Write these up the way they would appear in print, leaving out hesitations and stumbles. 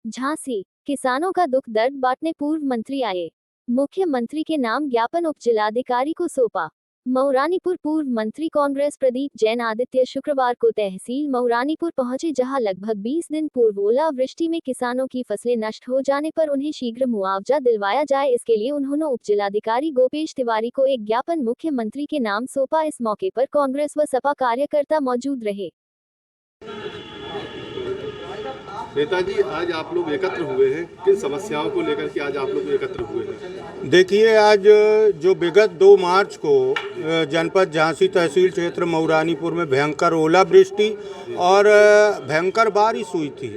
झांसी, किसानों का दुख दर्द बांटने पूर्व मंत्री आए। मुख्यमंत्री के नाम ज्ञापन उप जिलाधिकारी को सौंपा। मऊरानीपुर पूर्व मंत्री कांग्रेस प्रदीप जैन आदित्य शुक्रवार को तहसील मऊरानीपुर पहुंचे, जहां लगभग 20 दिन पूर्व ओलावृष्टि में किसानों की फसलें नष्ट हो जाने पर उन्हें शीघ्र मुआवजा दिलवाया जाए, इसके लिए उन्होंने उप जिलाधिकारी गोपेश तिवारी को एक ज्ञापन मुख्यमंत्री के नाम सौंपा। इस मौके पर कांग्रेस व सपा कार्यकर्ता मौजूद रहे। नेताजी, आज आप लोग एकत्र हुए हैं, किन समस्याओं को लेकर के आज आप लोग एकत्र हुए हैं? देखिए, आज जो विगत 2 मार्च को जनपद झांसी तहसील क्षेत्र मऊरानीपुर में भयंकर ओलावृष्टि और भयंकर बारिश हुई थी,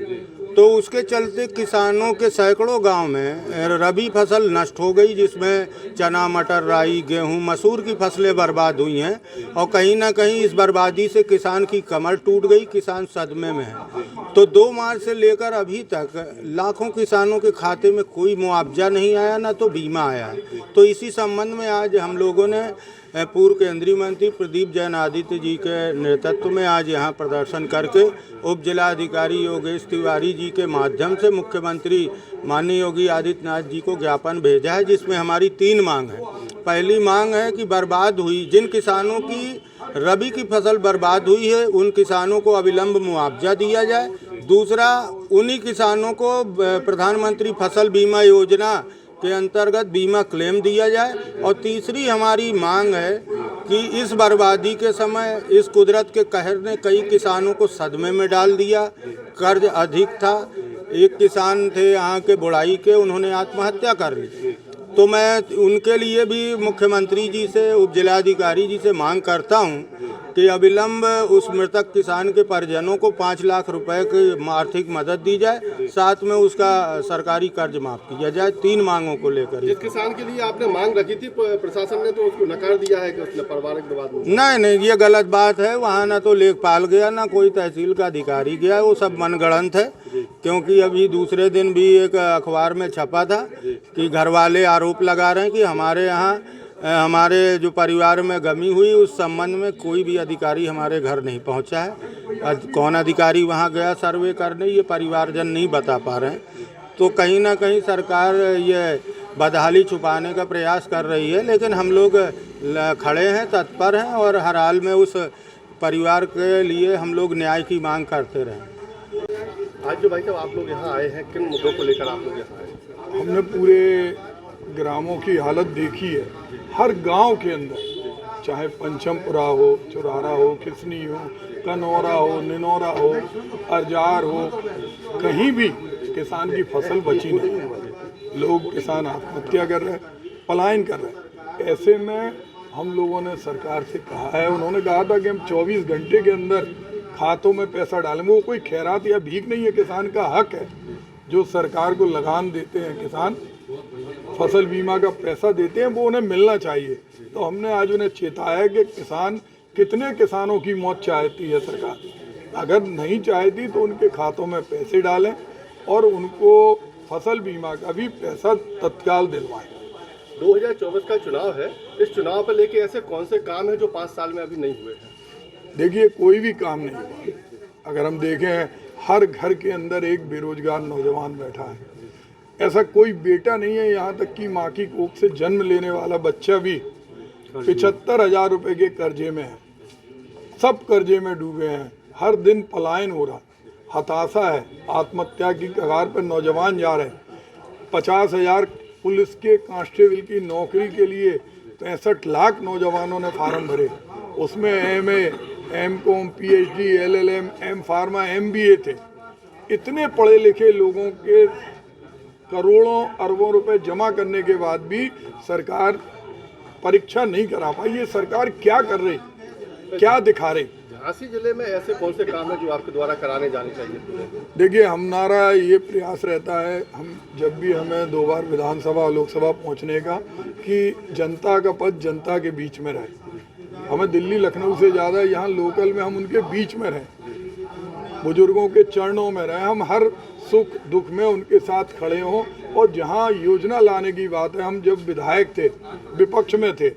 तो उसके चलते किसानों के सैकड़ों गांव में रबी फसल नष्ट हो गई, जिसमें चना, मटर, राई, गेहूं, मसूर की फसलें बर्बाद हुई हैं और कहीं ना कहीं इस बर्बादी से किसान की कमर टूट गई, किसान सदमे में है। तो 2 मार्च से लेकर अभी तक लाखों किसानों के खाते में कोई मुआवजा नहीं आया, ना तो बीमा आया है। तो इसी संबंध में आज हम लोगों ने पूर्व केंद्रीय मंत्री प्रदीप जैन आदित्य जी के नेतृत्व में आज यहाँ प्रदर्शन करके उप जिलाधिकारी योगेश तिवारी जी के माध्यम से मुख्यमंत्री माननीय योगी आदित्यनाथ जी को ज्ञापन भेजा है, जिसमें हमारी 3 मांग है। पहली मांग है कि बर्बाद हुई, जिन किसानों की रबी की फसल बर्बाद हुई है, उन किसानों को अविलंब मुआवजा दिया जाए। दूसरा, उन्हीं किसानों को प्रधानमंत्री फसल बीमा योजना के अंतर्गत बीमा क्लेम दिया जाए। और तीसरी हमारी मांग है कि इस बर्बादी के समय इस कुदरत के कहर ने कई किसानों को सदमे में डाल दिया। कर्ज अधिक था, एक किसान थे यहाँ के बुढ़ाई के, उन्होंने आत्महत्या कर ली। तो मैं उनके लिए भी मुख्यमंत्री जी से, उप जिलाधिकारी जी से मांग करता हूँ कि अविलंब उस मृतक किसान के परिजनों को 5 लाख रुपए की आर्थिक मदद दी जाए, साथ में उसका सरकारी कर्ज माफ किया जाए। 3 मांगों को लेकर। जिस किसान के लिए आपने मांग रखी थी, प्रशासन ने तो उसको नकार दिया है कि उसने पारिवारिक विवाद में। नहीं, ये गलत बात है। वहाँ ना तो लेखपाल गया, ना कोई तहसील का अधिकारी गया, वो सब मनगढ़ंत है। क्योंकि अभी दूसरे दिन भी एक अखबार में छपा था कि घर वाले आरोप लगा रहे हैं कि हमारे यहाँ हमारे जो परिवार में गमी हुई, उस संबंध में कोई भी अधिकारी हमारे घर नहीं पहुंचा है। कौन अधिकारी वहां गया सर्वे करने, ये परिवारजन नहीं बता पा रहे हैं। तो कहीं ना कहीं सरकार ये बदहाली छुपाने का प्रयास कर रही है, लेकिन हम लोग खड़े हैं, तत्पर हैं और हर हाल में उस परिवार के लिए हम लोग न्याय की मांग करते रहें। आज जो भाई साहब आप लोग यहाँ आए हैं, किन मुद्दों को लेकर आप लोग यहाँ आए? हमने पूरे ग्रामों की हालत देखी है। हर गांव के अंदर, चाहे पंचमपुरा हो, चुरारा हो, किसनी हो, कनौरा हो, निनौरा हो, अर्जार हो, कहीं भी किसान की फसल बची नहीं। लोग, किसान आत्महत्या कर रहे हैं, पलायन कर रहे हैं। ऐसे में हम लोगों ने सरकार से कहा है, उन्होंने कहा था कि हम 24 घंटे के अंदर खातों में पैसा डालेंगे। वो कोई खैरात या भीख नहीं है, किसान का हक है। जो सरकार को लगान देते हैं किसान, फसल बीमा का पैसा देते हैं, वो उन्हें मिलना चाहिए। तो हमने आज उन्हें चेताया कि किसान, कितने किसानों की मौत चाहती है सरकार? अगर नहीं चाहती तो उनके खातों में पैसे डालें और उनको फसल बीमा का भी पैसा तत्काल दिलवाएं। 2024 का चुनाव है, इस चुनाव पर लेके ऐसे कौन से काम हैं जो 5 साल में अभी नहीं हुए हैं? देखिए, कोई भी काम नहीं हुआ। अगर हम देखें, हर घर के अंदर एक बेरोजगार नौजवान बैठा है। ऐसा कोई बेटा नहीं है, यहाँ तक कि माँ की कोख से जन्म लेने वाला बच्चा भी 75,000 रुपए के कर्जे में है। सब कर्जे में डूबे हैं। हर दिन पलायन हो रहा, हताशा है, आत्महत्या की कगार पर नौजवान जा रहे हैं। 50,000 पुलिस के कांस्टेबल की नौकरी के लिए 65 लाख नौजवानों ने फार्म भरे। उसमें MA, M.Com, PhD, LLM, M pharma, MBA थे। इतने पढ़े लिखे लोगों के करोड़ों अरबों रुपए जमा करने के बाद भी सरकार परीक्षा नहीं करा पाई। ये सरकार क्या कर रही, क्या दिखा रही? झांसी जिले में ऐसे कौन से काम है जो आपके द्वारा कराने जाने चाहिए? देखिए, हमारा ये प्रयास रहता है, हम जब भी हमें 2 बार विधानसभा और लोकसभा पहुंचने का, कि जनता का पद जनता के बीच में रहे। हमें दिल्ली लखनऊ से ज़्यादा यहाँ लोकल में हम उनके बीच में रहें, बुजुर्गों के चरणों में रहें, हम हर सुख दुख में उनके साथ खड़े हों। और जहाँ योजना लाने की बात है, हम जब विधायक थे, विपक्ष में थे,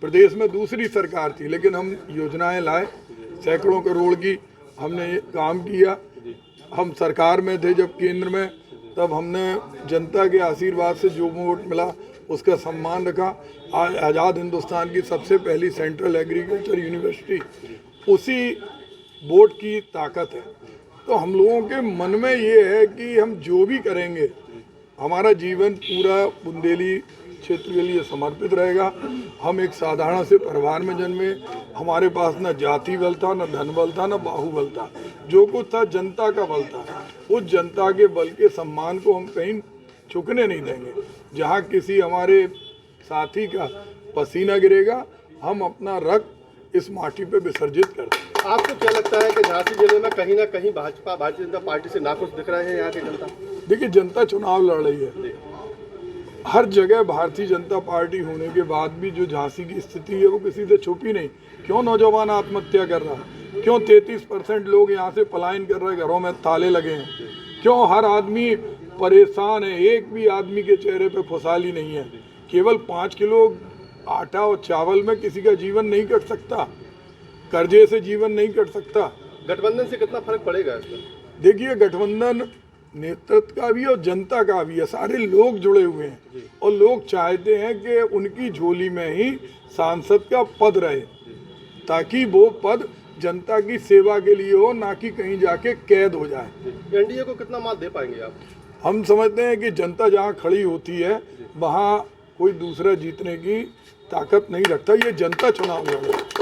प्रदेश में दूसरी सरकार थी, लेकिन हम योजनाएं लाए, सैकड़ों करोड़ की हमने काम किया। हम सरकार में थे जब केंद्र में, तब हमने जनता के आशीर्वाद से जो वोट मिला उसका सम्मान रखा। आज आज़ाद हिंदुस्तान की सबसे पहली सेंट्रल एग्रीकल्चर यूनिवर्सिटी उसी वोट की ताकत है। तो हम लोगों के मन में ये है कि हम जो भी करेंगे हमारा जीवन पूरा बुंदेली क्षेत्र के लिए समर्पित रहेगा। हम एक साधारण से परिवार में जन्मे, हमारे पास न जाति बल था, न धन बल था, न बाहुबल था, जो कुछ था जनता का बल था। उस जनता के बल के सम्मान को हम कहीं चुकने नहीं देंगे। जहाँ किसी हमारे साथी का पसीना गिरेगा, हम अपना रक्त इस माटी पे विसर्जित कर देंगे। आपको क्या लगता है कि झांसी जिले में कहीं ना कहीं भाजपा भारतीय जनता पार्टी से नाखुश दिख रहे हैं यहाँ की जनता? देखिए, जनता चुनाव लड़ रही है। हर जगह भारतीय जनता पार्टी होने के बाद भी जो झांसी की स्थिति है वो किसी से छुपी नहीं। क्यों नौजवान आत्महत्या कर रहा है? क्यों 33% लोग यहाँ से पलायन कर रहे हैं, घरों में ताले लगे हैं? क्यों हर आदमी परेशान है? एक भी आदमी के चेहरे पे खुशहाली नहीं है। केवल 5 किलो आटा और चावल में किसी का जीवन नहीं कट सकता, कर्जे से जीवन नहीं कट सकता। गठबंधन से कितना फर्क पड़ेगा इसमें? देखिए, गठबंधन नेतृत्व का भी और जनता का भी है, सारे लोग जुड़े हुए हैं और लोग चाहते हैं कि उनकी झोली में ही सांसद का पद रहे, ताकि वो पद जनता की सेवा के लिए हो, ना कि कहीं जाके कैद हो जाए। एनडीए को कितना मात दे पाएंगे आप? हम समझते हैं कि जनता जहाँ खड़ी होती है वहाँ कोई दूसरा जीतने की ताकत नहीं रखता। ये जनता चुनाव लड़ रही है।